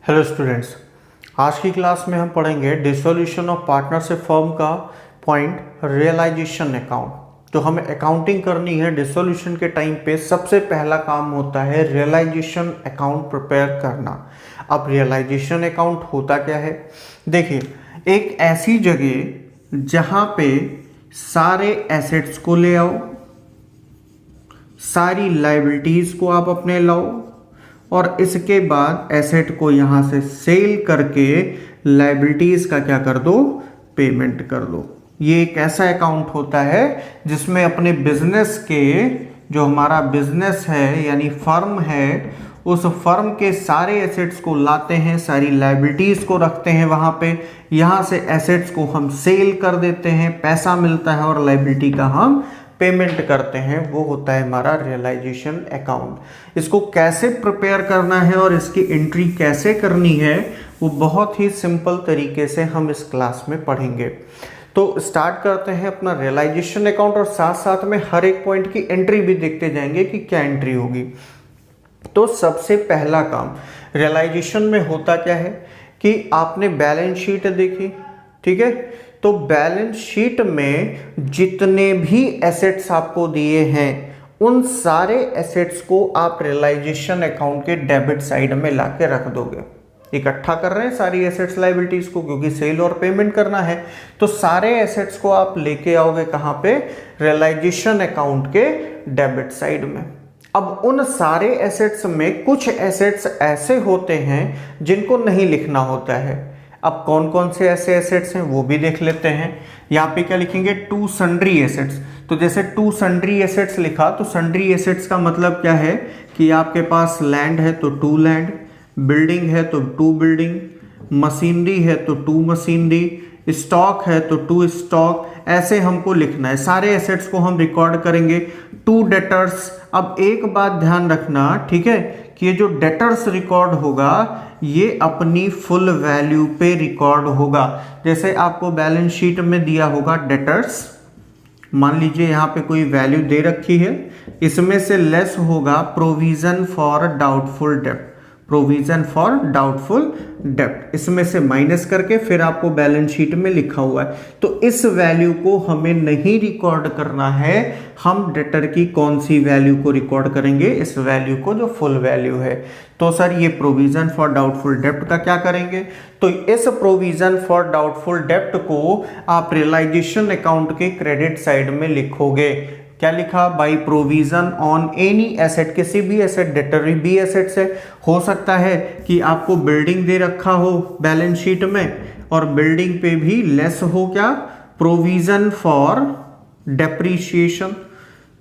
Hello students, आज की class में हम पढ़ेंगे डिसोल्यूशन ऑफ पार्टनरशिप फर्म का पॉइंट रियलाइजेशन अकाउंट। तो हमें अकाउंटिंग करनी है डिसोल्यूशन के टाइम पे सबसे पहला काम होता है रियलाइजेशन अकाउंट प्रिपेयर करना। अब रियलाइजेशन अकाउंट होता क्या है, देखिए एक ऐसी जगह जहां पे सारे एसेट्स को ले आओ, सारी लायबिलिटीज को आप अपने लाओ और इसके बाद एसेट को यहां से सेल करके लायबिलिटीज का क्या कर दो, पेमेंट कर दो। ये एक ऐसा अकाउंट होता है जिसमें अपने बिजनेस के, जो हमारा बिजनेस है यानी फर्म है, उस फर्म के सारे एसेट्स को लाते हैं, सारी लायबिलिटीज को रखते हैं वहां पे, यहां से एसेट्स को हम सेल कर देते हैं, पैसा मिलता है और लायबिलिटी का हम पेमेंट करते हैं। वो होता है हमारा रियलाइजेशन अकाउंट। इसको कैसे प्रिपेयर करना है और इसकी एंट्री कैसे करनी है वो बहुत ही सिंपल तरीके से हम इस क्लास में पढ़ेंगे। तो स्टार्ट करते हैं अपना रियलाइजेशन अकाउंट और साथ साथ में हर एक पॉइंट की एंट्री भी देखते जाएंगे कि क्या एंट्री होगी। तो सबसे पहला काम रियलाइजेशन में होता क्या है कि आपने बैलेंस शीट देखी, ठीक है, तो बैलेंस शीट में जितने भी एसेट्स आपको दिए हैं उन सारे एसेट्स को आप रियलाइजेशन अकाउंट के डेबिट साइड में लाके रख दोगे। इकट्ठा कर रहे हैं सारी एसेट्स लायबिलिटीज को क्योंकि सेल और पेमेंट करना है, तो सारे एसेट्स को आप लेके आओगे कहां पे, रियलाइजेशन अकाउंट के डेबिट साइड में। अब उन सारे एसेट्स में कुछ एसेट्स ऐसे होते हैं जिनको नहीं लिखना होता है। अब कौन कौन से ऐसे एसेट्स हैं वो भी देख लेते हैं। यहाँ पे क्या लिखेंगे, टू सन्ड्री एसेट्स। तो जैसे टू सन्ड्री एसेट्स लिखा तो सन्ड्री एसेट्स का मतलब क्या है कि आपके पास लैंड है तो टू लैंड, बिल्डिंग है तो टू बिल्डिंग, मशीनरी है तो टू मशीनरी, स्टॉक है तो टू स्टॉक, ऐसे हमको लिखना है। सारे एसेट्स को हम रिकॉर्ड करेंगे। टू डेटर्स, अब एक बात ध्यान रखना, ठीक है, कि ये जो डेटर्स रिकॉर्ड होगा ये अपनी फुल वैल्यू पे रिकॉर्ड होगा। जैसे आपको बैलेंस शीट में दिया होगा डेटर्स, मान लीजिए यहाँ पे कोई वैल्यू दे रखी है, इसमें से लेस होगा प्रोविजन फॉर डाउटफुल डेब्ट, प्रोविजन फॉर डाउटफुल डेब्ट, इसमें से माइनस करके फिर आपको बैलेंस शीट में लिखा हुआ है। तो इस वैल्यू को हमें नहीं रिकॉर्ड करना है, हम डेटर की कौन सी वैल्यू को रिकॉर्ड करेंगे, इस वैल्यू को जो फुल वैल्यू है। तो सर ये प्रोविजन फॉर डाउटफुल डेब्ट का क्या करेंगे, तो इस प्रोविजन फॉर डाउटफुल डेब्ट को आप रियलाइजेशन अकाउंट के क्रेडिट साइड में लिखोगे। क्या लिखा, by provision on any asset, किसी भी एसेट, डेटरी भी एसेट से हो सकता है कि आपको बिल्डिंग दे रखा हो बैलेंस शीट में और बिल्डिंग पे भी लेस हो क्या, प्रोविजन फॉर डेप्रीशिएशन।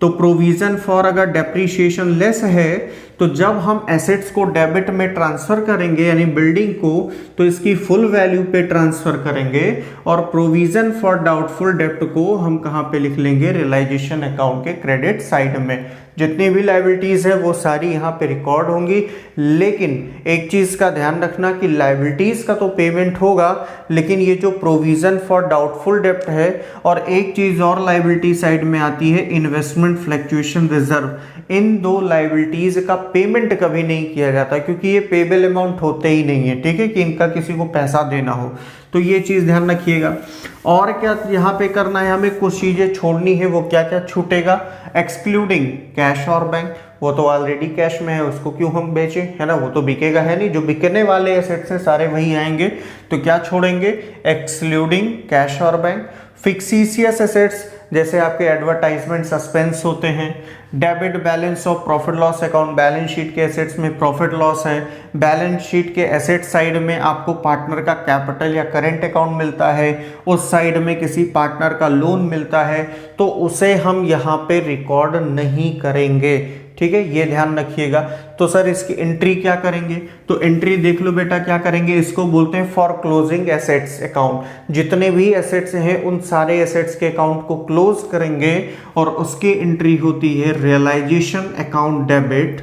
तो प्रोविजन फॉर अगर डेप्रीशिएशन लेस है तो जब हम एसेट्स को डेबिट में ट्रांसफर करेंगे यानी बिल्डिंग को, तो इसकी फुल वैल्यू पे ट्रांसफर करेंगे और प्रोविजन फॉर डाउटफुल डेब्ट को हम कहां पे लिख लेंगे, रियलाइजेशन अकाउंट के क्रेडिट साइड में। जितनी भी लायबिलिटीज है वो सारी यहाँ पे रिकॉर्ड होंगी, लेकिन एक चीज का ध्यान रखना कि लायबिलिटीज का तो पेमेंट होगा, लेकिन ये जो प्रोविजन फॉर डाउटफुल डेब्ट है, और एक चीज और लायबिलिटी साइड में आती है इन्वेस्टमेंट फ्लक्चुएशन रिजर्व, इन दो लायबिलिटीज का पेमेंट कभी नहीं किया जाता क्योंकि ये पेबल अमाउंट होते ही नहीं है, ठीक है, कि इनका किसी को पैसा देना हो। तो ये चीज ध्यान रखिएगा। और क्या यहाँ पे करना है, हमें कुछ चीजें छोड़नी है, वो क्या क्या छूटेगा, एक्सक्लूडिंग कैश और बैंक, वो तो ऑलरेडी कैश में है, उसको क्यों हम बेचें, है ना, वो तो बिकेगा है नहीं, जो बिकने वाले एसेट्स हैं सारे वही आएंगे। तो क्या छोड़ेंगे, एक्सक्लूडिंग कैश और बैंक। फिक्सिशियस एसेट्स जैसे आपके एडवर्टाइजमेंट सस्पेंस होते हैं, debit balance of profit loss account, balance sheet के एसेट्स में प्रॉफिट लॉस है, बैलेंस शीट के एसेट साइड में आपको पार्टनर का कैपिटल या करेंट अकाउंट मिलता है, उस साइड में किसी पार्टनर का लोन मिलता है, तो उसे हम यहाँ पे रिकॉर्ड नहीं करेंगे, ठीक है, ये ध्यान रखिएगा। तो सर इसकी एंट्री क्या करेंगे, तो एंट्री देख लो बेटा, क्या करेंगे, इसको बोलते हैं फॉर क्लोजिंग एसेट्स अकाउंट। जितने भी एसेट्स हैं उन सारे एसेट्स के अकाउंट को क्लोज करेंगे और उसकी एंट्री होती है realisation account debit,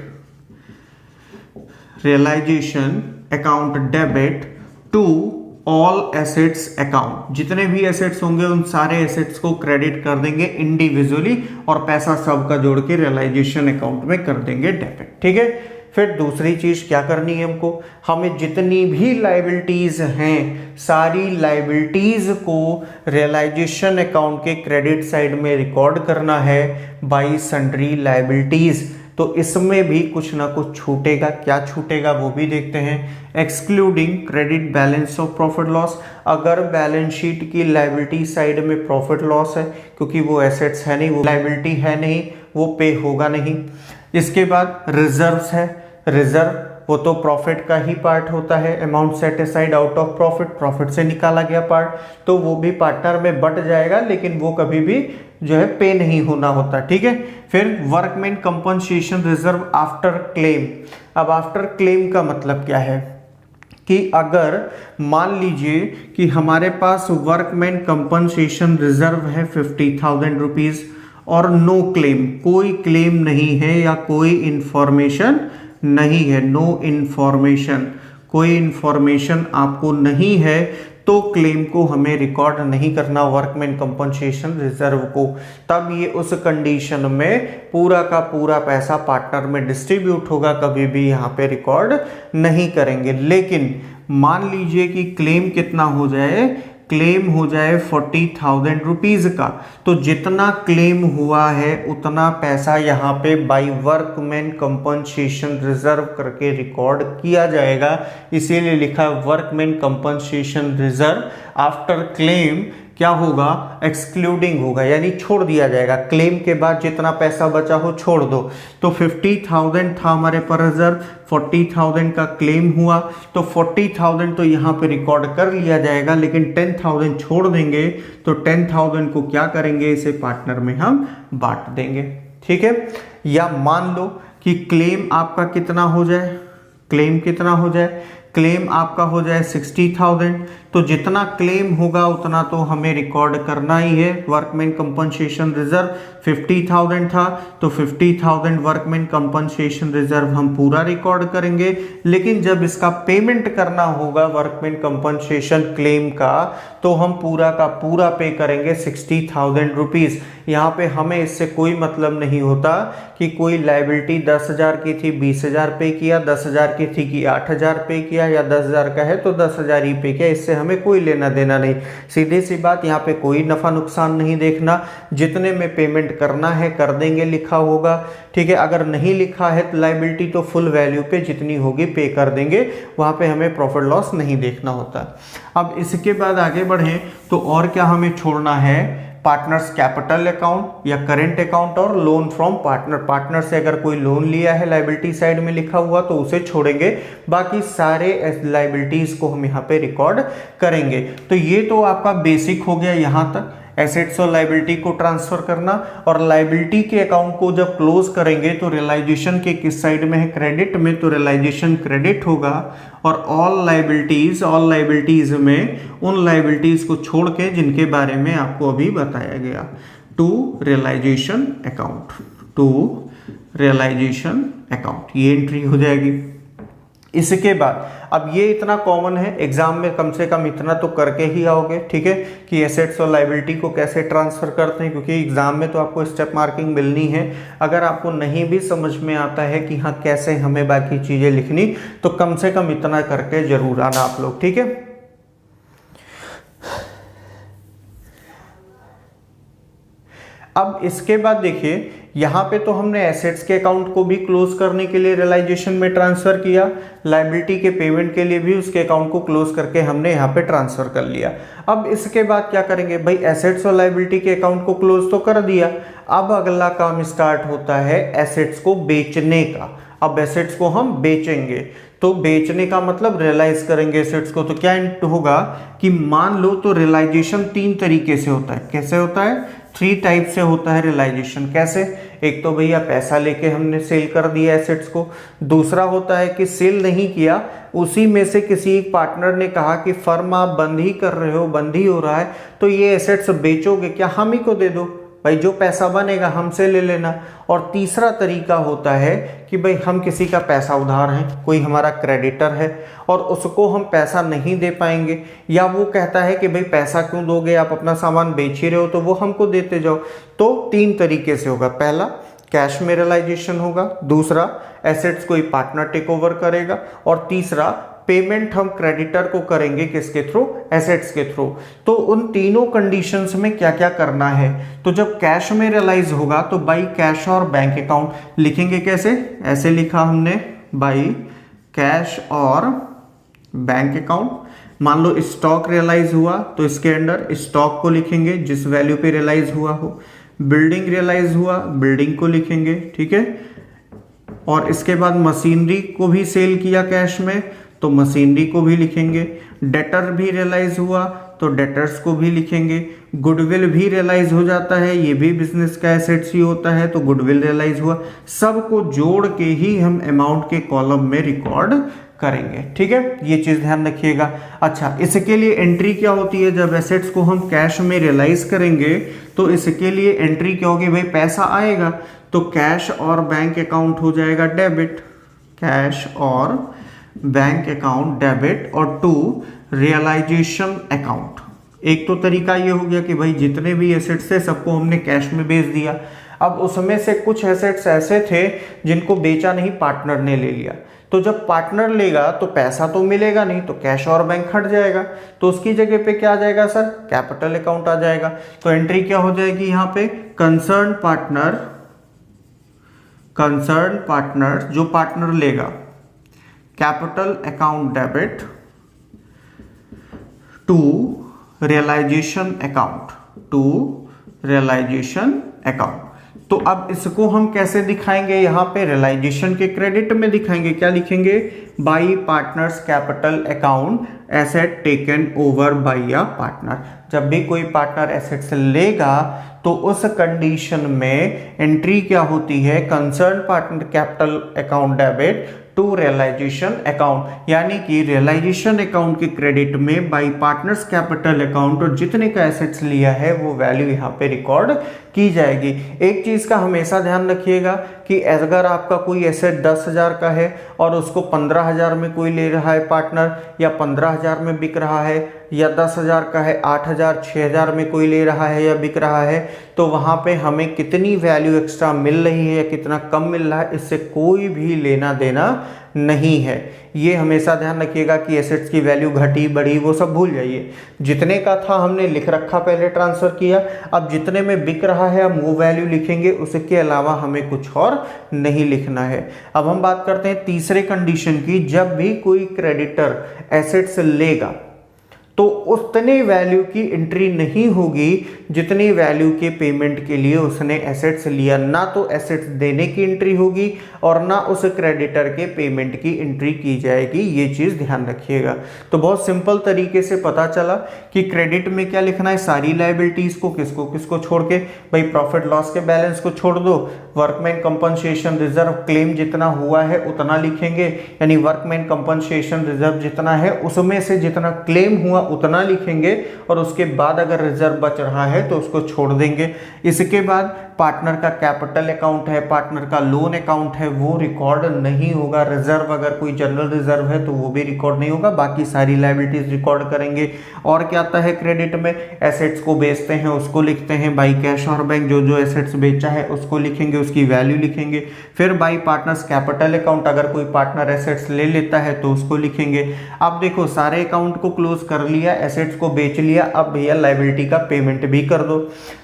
realisation account debit to all assets account. जितने भी एसेट्स होंगे उन सारे एसेट्स को क्रेडिट कर देंगे इंडिविजुअली और पैसा सबका जोड़ के रियलाइजेशन अकाउंट में कर देंगे डेबिट, ठीक है। फिर दूसरी चीज़ क्या करनी है हमको, हमें जितनी भी लाइबिलिटीज़ हैं सारी लाइबिलिटीज़ को रियलाइजेशन अकाउंट के क्रेडिट साइड में रिकॉर्ड करना है बाई सन्ड्री लाइबिलिटीज़। तो इसमें भी कुछ ना कुछ छूटेगा, क्या छूटेगा वो भी देखते हैं। Excluding credit balance of profit loss, अगर बैलेंस शीट की लाइबिलिटी साइड में प्रॉफिट लॉस है, क्योंकि वो एसेट्स है नहीं, वो लाइबिलिटी है नहीं, वो पे होगा नहीं। इसके बाद रिजर्व्स है, रिजर्व वो तो प्रॉफिट का ही पार्ट होता है, amount set aside out of profit, profit से निकाला गया पार्ट, तो वो भी पार्टनर में बट जाएगा, लेकिन वो कभी भी जो है पे नहीं होना होता, ठीक है। फिर workman compensation reserve after claim. अब आफ्टर क्लेम का मतलब क्या है कि अगर मान लीजिए कि हमारे पास वर्कमैन कंपनसेशन रिजर्व है 50,000 रुपीज़ और नो क्लेम, कोई क्लेम नहीं है या कोई इंफॉर्मेशन नहीं है, नो इंफॉर्मेशन, कोई इंफॉर्मेशन आपको नहीं है, तो क्लेम को हमें रिकॉर्ड नहीं करना वर्कमैन कंपनसेशन रिजर्व को। तब ये उस कंडीशन में पूरा का पूरा पैसा पार्टनर में डिस्ट्रीब्यूट होगा, कभी भी यहाँ पे रिकॉर्ड नहीं करेंगे। लेकिन मान लीजिए कि क्लेम कितना हो जाए, क्लेम हो जाए 40,000 रुपीज़ का, तो जितना क्लेम हुआ है उतना पैसा यहाँ पे बाई वर्कमैन कंपनसेशन रिजर्व करके रिकॉर्ड किया जाएगा। इसीलिए लिखा workman compensation reserve after claim क्या होगा, एक्सक्लूडिंग होगा, यानी छोड़ दिया जाएगा। क्लेम के बाद जितना पैसा बचा हो छोड़ दो। तो 50,000 था हमारे पर रिजर्व, 40,000 का क्लेम हुआ, तो 40,000 तो यहाँ पे रिकॉर्ड कर लिया जाएगा, लेकिन 10,000 छोड़ देंगे। तो 10,000 को क्या करेंगे, इसे पार्टनर में हम बांट देंगे, ठीक है। या मान लो कि क्लेम आपका कितना हो जाए, क्लेम कितना हो जाए, क्लेम आपका हो जाए 60,000, तो जितना क्लेम होगा उतना तो हमें रिकॉर्ड करना ही है। वर्कमैन कंपनसेशन रिजर्व 50,000 था, तो 50,000 वर्कमैन कंपनसेशन रिजर्व हम पूरा रिकॉर्ड करेंगे। लेकिन जब इसका पेमेंट करना होगा वर्कमैन कंपनसेशन क्लेम का, तो हम पूरा का पूरा पे करेंगे 60,000 रुपीज़। यहाँ पे हमें इससे कोई मतलब नहीं होता कि कोई लाइबिलिटी 10,000 की थी 20,000 पे किया, 10,000 की थी कि 8,000 पे किया, या 10,000 का है तो 10,000 ही पे किया, इससे हमें कोई लेना देना नहीं। सीधी सी बात, यहाँ पे कोई नफा नुकसान नहीं देखना, जितने में पेमेंट करना है कर देंगे, लिखा होगा, ठीक है। अगर नहीं लिखा है तो लाइबिलिटी तो फुल वैल्यू पे जितनी होगी पे कर देंगे, वहाँ पे हमें प्रॉफिट लॉस नहीं देखना होता। अब इसके बाद आगे बढ़ें तो और क्या हमें छोड़ना है, पार्टनर्स कैपिटल अकाउंट या करेंट अकाउंट और लोन फ्रॉम पार्टनर। पार्टनर से अगर कोई लोन लिया है लाइबिलिटी साइड में लिखा हुआ तो उसे छोड़ेंगे, बाकी सारे लाइबिलिटीज को हम यहाँ पे रिकॉर्ड करेंगे। तो ये तो आपका बेसिक हो गया यहाँ तक, एसेट्स और लाइबिलिटी को ट्रांसफर करना। और लाइबिलिटी के अकाउंट को जब क्लोज करेंगे तो रियलाइजेशन के किस साइड में है, क्रेडिट में, तो रियलाइजेशन क्रेडिट होगा। और ऑल लाइबिलिटीज में उन लाइबिलिटीज को छोड़ के जिनके बारे में आपको अभी बताया गया, टू रियलाइजेशन अकाउंट, ये एंट्री हो जाएगी। इसके बाद अब ये इतना कॉमन है, एग्जाम में कम से कम इतना तो करके ही आओगे, ठीक है, कि एसेट्स और लाइबिलिटी को कैसे ट्रांसफर करते हैं, क्योंकि एग्जाम में तो आपको स्टेप मार्किंग मिलनी है। अगर आपको नहीं भी समझ में आता है कि हाँ कैसे हमें बाकी चीजें लिखनी, तो कम से कम इतना करके जरूर आना आप लोग, ठीक है। अब इसके बाद देखिए, यहाँ पे तो हमने एसेट्स के अकाउंट को भी क्लोज करने के लिए रियलाइजेशन में ट्रांसफर किया, लाइबिलिटी के पेमेंट के लिए भी उसके अकाउंट को क्लोज करके हमने यहाँ पे ट्रांसफर कर लिया। अब इसके बाद क्या करेंगे भाई, एसेट्स और लाइबिलिटी के अकाउंट को क्लोज तो कर दिया, अब अगला काम स्टार्ट होता है एसेट्स को बेचने का। अब एसेट्स को हम बेचेंगे, तो बेचने का मतलब रियलाइज करेंगे एसेट्स को। तो क्या होगा कि मान लो तो रियलाइजेशन 3 तरीके से होता है। कैसे होता है, 3 टाइप से होता है रियलाइजेशन। कैसे, एक तो भैया पैसा लेके हमने सेल कर दिया एसेट्स को, दूसरा होता है कि सेल नहीं किया, उसी में से किसी एक पार्टनर ने कहा कि फर्म आप बंद ही कर रहे हो, बंद ही हो रहा है, तो ये एसेट्स बेचोगे क्या, हम ही को दे दो भाई, जो पैसा बनेगा हमसे ले लेना। और तीसरा तरीका होता है कि भाई हम किसी का पैसा उधार है, कोई हमारा क्रेडिटर है और उसको हम पैसा नहीं दे पाएंगे, या वो कहता है कि भाई पैसा क्यों दोगे, आप अपना सामान बेच ही रहे हो तो वो हमको देते जाओ। तो 3 तरीके से होगा। पहला कैश में रियलाइजेशन होगा, दूसरा एसेट्स कोई पार्टनर टेक ओवर करेगा, और तीसरा पेमेंट हम क्रेडिटर को करेंगे किसके थ्रू, एसेट्स के थ्रू। तो उन तीनों कंडीशंस में क्या क्या करना है, तो जब कैश में रियलाइज होगा तो बाई कैश और बैंक अकाउंट लिखेंगे कैसे, ऐसे लिखा हमने बाई कैश और बैंक अकाउंट। मान लो स्टॉक रियलाइज हुआ तो इसके अंडर स्टॉक को लिखेंगे जिस वैल्यू पे रियलाइज हुआ हो, बिल्डिंग रियलाइज हुआ बिल्डिंग को लिखेंगे, ठीक है। और इसके बाद मशीनरी को भी सेल किया कैश में तो मशीनरी को भी लिखेंगे, डेटर भी रियलाइज हुआ तो डेटर्स को भी लिखेंगे, गुडविल भी रियलाइज हो जाता है, ये भी बिजनेस का एसेट्स ही होता है तो गुडविल रियलाइज हुआ, सबको जोड़ के ही हम अमाउंट के कॉलम में रिकॉर्ड करेंगे, ठीक है, ये चीज ध्यान रखिएगा। अच्छा, इसके लिए एंट्री क्या होती है, जब एसेट्स को हम कैश में रियलाइज करेंगे तो इसके लिए एंट्री क्या होगी, भाई पैसा आएगा तो कैश और बैंक अकाउंट हो जाएगा डेबिट, कैश और बैंक अकाउंट डेबिट, और टू रियलाइजेशन अकाउंट। एक तो तरीका ये हो गया कि भाई जितने भी एसेट्स थे सबको हमने कैश में बेच दिया, अब उसमें से कुछ एसेट्स ऐसे थे जिनको बेचा नहीं, पार्टनर ने ले लिया, तो जब पार्टनर लेगा तो पैसा तो मिलेगा नहीं, तो कैश और बैंक हट जाएगा, तो उसकी जगह पे क्या आ जाएगा सर, कैपिटल अकाउंट आ जाएगा। तो एंट्री क्या हो जाएगी यहाँ पे, कंसर्न पार्टनर जो पार्टनर लेगा, capital account debit to realisation account. तो अब इसको हम कैसे दिखाएंगे, यहाँ पे रियलाइजेशन के क्रेडिट में दिखाएंगे, क्या लिखेंगे, by partners capital account asset taken over by a partner. जब भी कोई पार्टनर एसेट्स लेगा तो उस कंडीशन में एंट्री क्या होती है, concern partner capital account debit to realisation account, यानी कि रियलाइजेशन अकाउंट के क्रेडिट में बाई पार्टनर्स कैपिटल अकाउंट और जितने का एसेट्स लिया है वो वैल्यू यहाँ पे रिकॉर्ड की जाएगी। एक चीज का हमेशा ध्यान रखिएगा कि अगर आपका कोई एसेट 10,000 का है और उसको 15,000 में कोई ले रहा है पार्टनर, या 15,000 में बिक रहा है, या 10,000 का है 8,000 6,000 में कोई ले रहा है या बिक रहा है, तो वहां पे हमें कितनी वैल्यू एक्स्ट्रा मिल रही है या कितना कम मिल रहा है, इससे कोई भी लेना देना नहीं है। ये हमेशा ध्यान रखिएगा कि एसेट्स की वैल्यू घटी बढ़ी वो सब भूल जाइए, जितने का था हमने लिख रखा, पहले ट्रांसफर किया, अब जितने में बिक रहा है हम वो वैल्यू लिखेंगे, उसके अलावा हमें कुछ और नहीं लिखना है। अब हम बात करते हैं तीसरे कंडीशन की, जब भी कोई क्रेडिटर एसेट्स लेगा तो उतने वैल्यू की एंट्री नहीं होगी जितनी वैल्यू के पेमेंट के लिए उसने एसेट्स लिया, ना तो एसेट्स देने की एंट्री होगी और ना उस क्रेडिटर के पेमेंट की एंट्री की जाएगी, ये चीज ध्यान रखिएगा। तो बहुत सिंपल तरीके से पता चला कि क्रेडिट में क्या लिखना है, सारी लायबिलिटीज को किसको किसको छोड़ के, भाई प्रॉफिट लॉस के बैलेंस को छोड़ दो, वर्कमैन कंपनसेशन रिजर्व क्लेम जितना हुआ है उतना लिखेंगे, यानी वर्कमैन कंपनसेशन रिजर्व जितना है उसमें से जितना क्लेम हुआ उतना लिखेंगे, और उसके बाद अगर रिजर्व बच रहा है तो उसको छोड़ देंगे। इसके बाद पार्टनर का कैपिटल अकाउंट है, पार्टनर का लोन अकाउंट है, वो रिकॉर्ड नहीं होगा, रिजर्व अगर कोई जनरल रिजर्व है तो वो भी रिकॉर्ड नहीं होगा, बाकी सारी लायबिलिटीज रिकॉर्ड करेंगे। और क्या आता है क्रेडिट में, एसेट्स को बेचते हैं उसको लिखते हैं बाई कैश और बैंक, जो जो एसेट्स बेचा है उसको लिखेंगे, उसकी वैल्यू लिखेंगे। फिर बाई पार्टनर्स कैपिटल अकाउंट, अगर कोई पार्टनर एसेट्स ले लेता है तो उसको लिखेंगे। अब देखो सारे अकाउंट को क्लोज कर लिया, एसेट्स को बेच लिया, अब भैया लायबिलिटी का पेमेंट भी कर दो।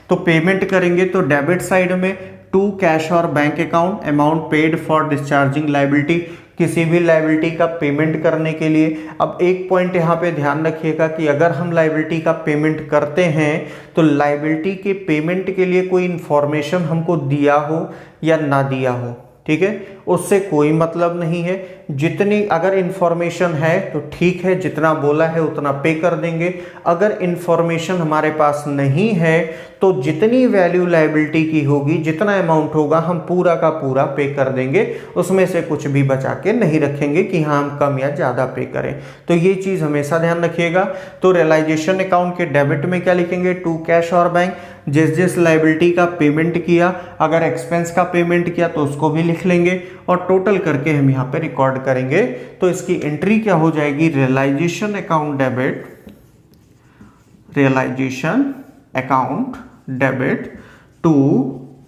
तो पेमेंट करेंगे तो डेबिट साइड में टू कैश और bank account amount paid for discharging liability, किसी भी लायबिलिटी का पेमेंट करने के लिए। अब एक पॉइंट यहाँ पे ध्यान रखिएगा कि अगर हम लायबिलिटी का पेमेंट करते हैं तो लायबिलिटी के पेमेंट के लिए कोई इंफॉर्मेशन हमको दिया हो या ना दिया हो, ठीक है, उससे कोई मतलब नहीं है। जितनी अगर इंफॉर्मेशन है तो ठीक है, जितना बोला है उतना पे कर देंगे। अगर इंफॉर्मेशन हमारे पास नहीं है तो जितनी वैल्यू लायबिलिटी की होगी, जितना अमाउंट होगा हम पूरा का पूरा पे कर देंगे, उसमें से कुछ भी बचा के नहीं रखेंगे कि हाँ हम कम या ज़्यादा पे करें। तो ये चीज़ हमेशा ध्यान रखिएगा। तो रियलाइजेशन अकाउंट के डेबिट में क्या लिखेंगे, टू कैश और बैंक, जिस जिस लायबिलिटी का पेमेंट किया, अगर एक्सपेंस का पेमेंट किया तो उसको भी लिख लेंगे, और टोटल करके हम यहाँ पे रिकॉर्ड करेंगे। तो इसकी एंट्री क्या हो जाएगी, realisation account debit, realisation account debit to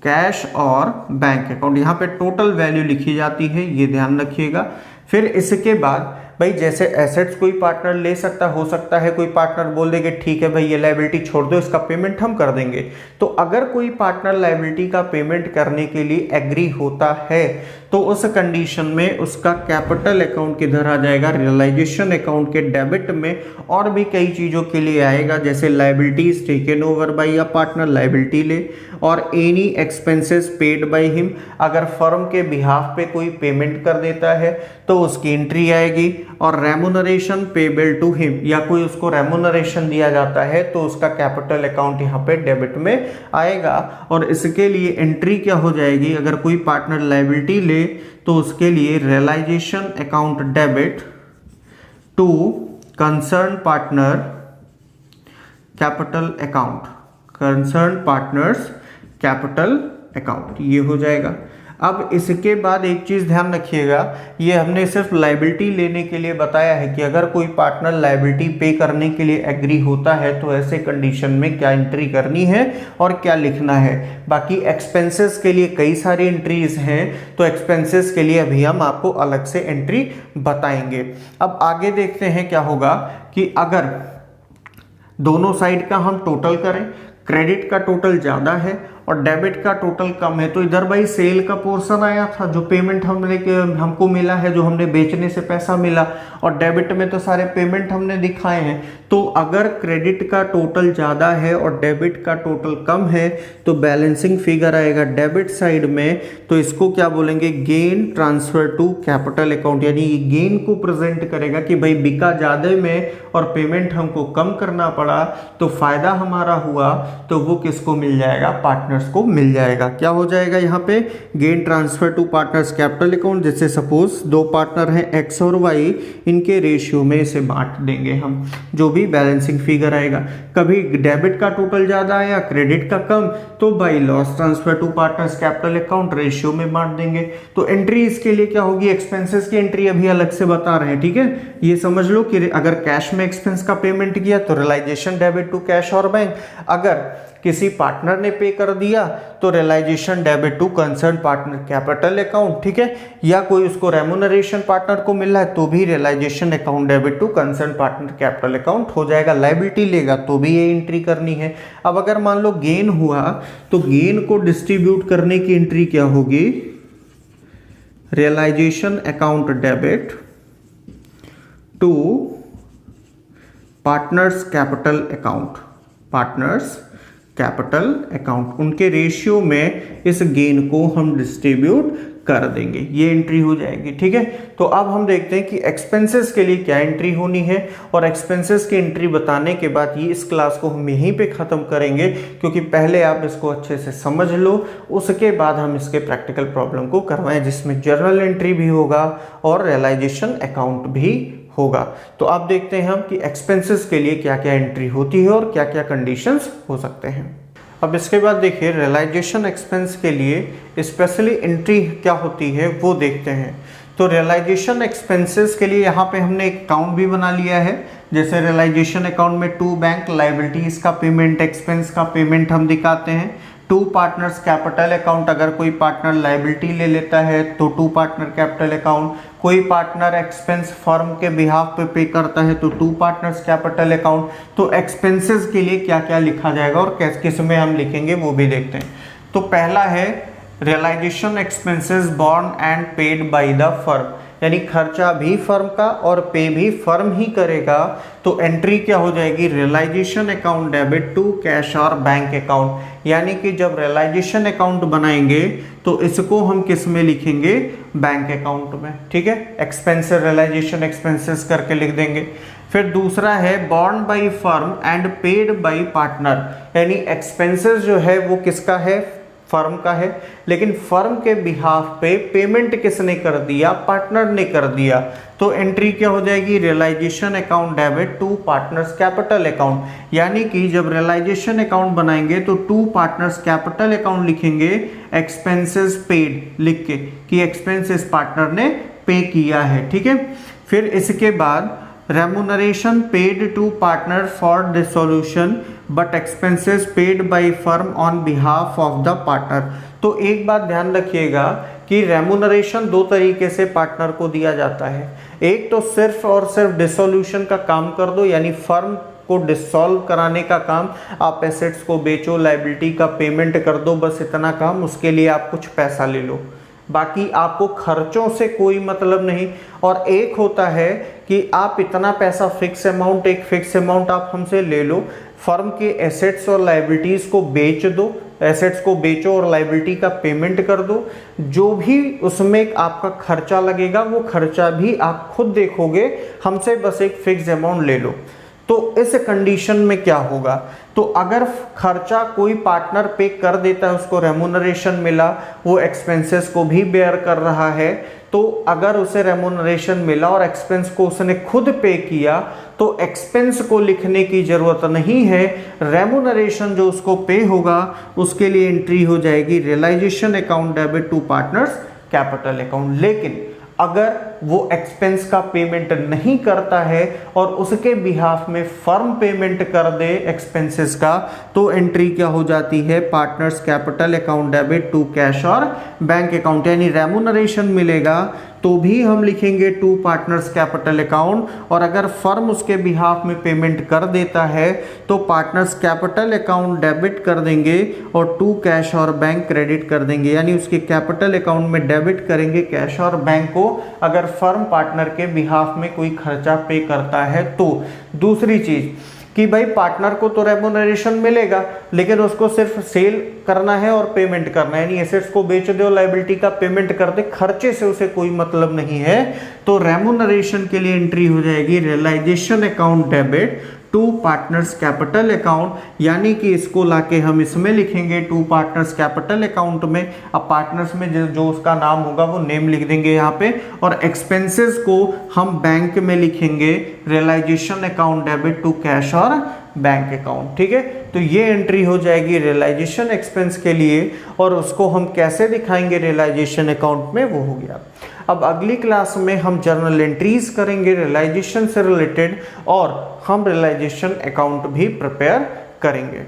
cash और बैंक अकाउंट। यहाँ पे टोटल वैल्यू लिखी जाती है, ये ध्यान रखिएगा। फिर इसके बाद भाई जैसे एसेट्स कोई पार्टनर ले सकता, हो सकता है कोई पार्टनर बोल दे कि ठीक है भाई ये लायबिलिटी छोड़ दो, इसका पेमेंट हम कर देंगे। तो अगर कोई पार्टनर लायबिलिटी का पेमेंट करने के लिए एग्री होता है तो उस कंडीशन में उसका कैपिटल अकाउंट किधर आ जाएगा, रियलाइजेशन अकाउंट के डेबिट में, और भी कई चीज़ों के लिए आएगा, जैसे liabilities taken over by a partner, liability ले, और any expenses paid by him. अगर फर्म के बिहाफ पे कोई पेमेंट कर देता है तो उसकी एंट्री आएगी, और रेमुनरेशन पेबल टू हिम, या कोई उसको रेमुनरेशन दिया जाता है तो उसका कैपिटल अकाउंट यहाँ पे डेबिट में आएगा। और इसके लिए एंट्री क्या हो जाएगी, अगर कोई पार्टनर लायबिलिटी ले तो उसके लिए realisation account debit to concern partner capital account, concern partners capital account, ये हो जाएगा। अब इसके बाद एक चीज़ ध्यान रखिएगा, ये हमने सिर्फ लायबिलिटी लेने के लिए बताया है कि अगर कोई पार्टनर लायबिलिटी पे करने के लिए एग्री होता है तो ऐसे कंडीशन में क्या एंट्री करनी है और क्या लिखना है। बाकी एक्सपेंसेस के लिए कई सारी एंट्रीज हैं, तो एक्सपेंसेस के लिए अभी हम आपको अलग से एंट्री बताएंगे। अब आगे देखते हैं क्या होगा कि अगर दोनों साइड का हम टोटल करें, क्रेडिट का टोटल ज़्यादा है और डेबिट का टोटल कम है, तो इधर भाई सेल का पोर्शन आया था, जो पेमेंट हमको मिला है, जो हमने बेचने से पैसा मिला, और डेबिट में तो सारे पेमेंट हमने दिखाए हैं। तो अगर क्रेडिट का टोटल ज़्यादा है और डेबिट का टोटल कम है तो बैलेंसिंग फिगर आएगा डेबिट साइड में, तो इसको क्या बोलेंगे, gain transfer to capital account, यानी ये गेन को प्रेजेंट करेगा कि भाई बिका ज़्यादा में और पेमेंट हमको कम करना पड़ा, तो फायदा हमारा हुआ, तो वो किसको मिल जाएगा, पार्टनर्स को मिल जाएगा। क्या हो जाएगा यहाँ पे, gain transfer to partners capital account. जैसे सपोज दो पार्टनर हैं एक्स और वाई, इनके रेशियो में इसे बांट देंगे हम, जो भी बैलेंसिंग फिगर आएगा। कभी डेबिट का टोटल ज्यादा आया, क्रेडिट का कम, तो by loss transfer to partners capital account ratio में बांट देंगे। तो एंट्री इसके लिए क्या होगी, एक्सपेंसेस की एंट्री अभी अलग से बता रहे हैं, ठीक है। ये समझ लो कि अगर कैश में एक्सपेंस का पेमेंट किया तो रियलाइजेशन डेबिट टू कैश और बैंक, अगर किसी पार्टनर ने पे कर दिया तो realisation debit to concern partner capital account, ठीक है। या कोई उसको रेमुनरेशन पार्टनर को मिल रहा है तो भी realisation account debit to concern partner capital account हो जाएगा। लायबिलिटी लेगा तो भी ये एंट्री करनी है। अब अगर मान लो गेन हुआ तो गेन को डिस्ट्रीब्यूट करने की एंट्री क्या होगी, realisation account debit to partners capital account, partners capital account, उनके रेशियो में इस गेन को हम डिस्ट्रीब्यूट कर देंगे, ये एंट्री हो जाएगी, ठीक है। तो अब हम देखते हैं कि एक्सपेंसेस के लिए क्या एंट्री होनी है, और एक्सपेंसेस की एंट्री बताने के बाद ये इस क्लास को हम यहीं पे ख़त्म करेंगे, क्योंकि पहले आप इसको अच्छे से समझ लो, उसके बाद हम इसके प्रैक्टिकल प्रॉब्लम को करवाएं, जिसमें जर्नल एंट्री भी होगा और रियलाइजेशन अकाउंट भी होगा। तो अब देखते हैं हम कि एक्सपेंसेस के लिए क्या क्या एंट्री होती है और क्या क्या कंडीशंस हो सकते हैं। अब इसके बाद देखिए रियलाइजेशन एक्सपेंस के लिए स्पेशली एंट्री क्या होती है वो देखते हैं। तो रियलाइजेशन एक्सपेंसेस के लिए यहाँ पे हमने एक अकाउंट भी बना लिया है। जैसे रियलाइजेशन अकाउंट में टू बैंक लायबिलिटीज का पेमेंट, एक्सपेंस का पेमेंट हम दिखाते हैं। टू पार्टनर्स कैपिटल अकाउंट, अगर कोई पार्टनर लायबिलिटी ले लेता है तो टू पार्टनर कैपिटल अकाउंट, कोई पार्टनर एक्सपेंस फर्म के बिहाफ पे करता है तो टू पार्टनर्स कैपिटल अकाउंट। तो एक्सपेंसेस के लिए क्या क्या लिखा जाएगा और किस में हम लिखेंगे वो भी देखते हैं। तो पहला है realisation expenses borne and paid by the firm, यानी खर्चा भी फर्म का और पे भी फर्म ही करेगा। तो एंट्री क्या हो जाएगी, realisation account debit to cash और बैंक अकाउंट, यानी कि जब रियलाइजेशन अकाउंट बनाएंगे तो इसको हम किस में लिखेंगे, बैंक अकाउंट में, ठीक है। एक्सपेंसेस रियलाइजेशन एक्सपेंसेस करके लिख देंगे। फिर दूसरा है born by firm and paid bye partner, यानी एक्सपेंसेस जो है वो किसका है, फर्म का है, लेकिन फर्म के बिहाफ पे पेमेंट किसने कर दिया, पार्टनर ने कर दिया। तो एंट्री क्या हो जाएगी, realisation account debit to partners capital account, यानी कि जब रियलाइजेशन अकाउंट बनाएंगे तो टू पार्टनर्स कैपिटल अकाउंट लिखेंगे, एक्सपेंसेस पेड लिख के कि एक्सपेंसेस पार्टनर ने पे किया है, ठीक है। फिर इसके बाद remuneration paid to partner for the solution but expenses paid by firm on behalf of the partner. तो एक बात ध्यान रखिएगा कि रेमुनरेशन दो तरीके से पार्टनर को दिया जाता है। एक तो सिर्फ और सिर्फ डिसोल्यूशन का काम कर दो, यानी फर्म को डिसॉल्व कराने का काम, आप एसेट्स को बेचो, लायबिलिटी का पेमेंट कर दो, बस इतना काम, उसके लिए आप कुछ पैसा ले लो, बाकी आपको खर्चों से कोई मतलब नहीं। और एक होता है कि आप इतना पैसा फिक्स अमाउंट, एक फिक्स अमाउंट आप हमसे ले लो, फर्म के एसेट्स और लायबिलिटीज को बेच दो, एसेट्स को बेचो और लायबिलिटी का पेमेंट कर दो, जो भी उसमें आपका खर्चा लगेगा वो खर्चा भी आप खुद देखोगे, हमसे बस एक फिक्स अमाउंट ले लो। तो इस कंडीशन में क्या होगा, तो अगर खर्चा कोई पार्टनर पे कर देता है, उसको रेमुनरेशन मिला, वो एक्सपेंसेस को भी बेयर कर रहा है, तो अगर उसे रेमुनरेशन मिला और एक्सपेंस को उसने खुद पे किया तो एक्सपेंस को लिखने की जरूरत नहीं है, रेमुनरेशन जो उसको पे होगा उसके लिए एंट्री हो जाएगी realisation account debit to partners capital account. लेकिन अगर वो एक्सपेंस का पेमेंट नहीं करता है और उसके बिहाफ में फर्म पेमेंट कर दे एक्सपेंसेस का, तो एंट्री क्या हो जाती है, partners capital account debit to cash और बैंक अकाउंट। यानी रेमुनरेशन मिलेगा तो भी हम लिखेंगे टू पार्टनर्स कैपिटल अकाउंट, और अगर फर्म उसके बिहाफ में पेमेंट कर देता है तो पार्टनर्स कैपिटल अकाउंट डेबिट कर देंगे और टू कैश और बैंक क्रेडिट कर देंगे, यानी उसके कैपिटल अकाउंट में डेबिट करेंगे कैश और बैंक को, अगर फर्म पार्टनर के बिहाफ में कोई खर्चा पे करता है तो। दूसरी चीज कि भाई पार्टनर को तो रेमुनरेशन मिलेगा, लेकिन उसको सिर्फ सेल करना है और पेमेंट करना है, यानी एसेट्स को बेच दे और लायबिलिटी का पेमेंट कर दे, खर्चे से उसे कोई मतलब नहीं है, तो रेमुनरेशन के लिए एंट्री हो जाएगी realisation account debit to partners capital account, यानी कि इसको लाके हम इसमें लिखेंगे टू पार्टनर्स कैपिटल अकाउंट में। अब पार्टनर्स में जो उसका नाम होगा वो नेम लिख देंगे यहाँ पे, और एक्सपेंसेस को हम बैंक में लिखेंगे realisation account debit to cash और बैंक अकाउंट। ठीक है, तो ये एंट्री हो जाएगी रियलाइजेशन एक्सपेंस के लिए, और उसको हम कैसे दिखाएंगे रियलाइजेशन अकाउंट में, वो हो गया। अब अगली क्लास में हम जर्नल एंट्रीज करेंगे रियलाइजेशन से रिलेटेड, और हम रियलाइजेशन अकाउंट भी प्रिपेयर करेंगे।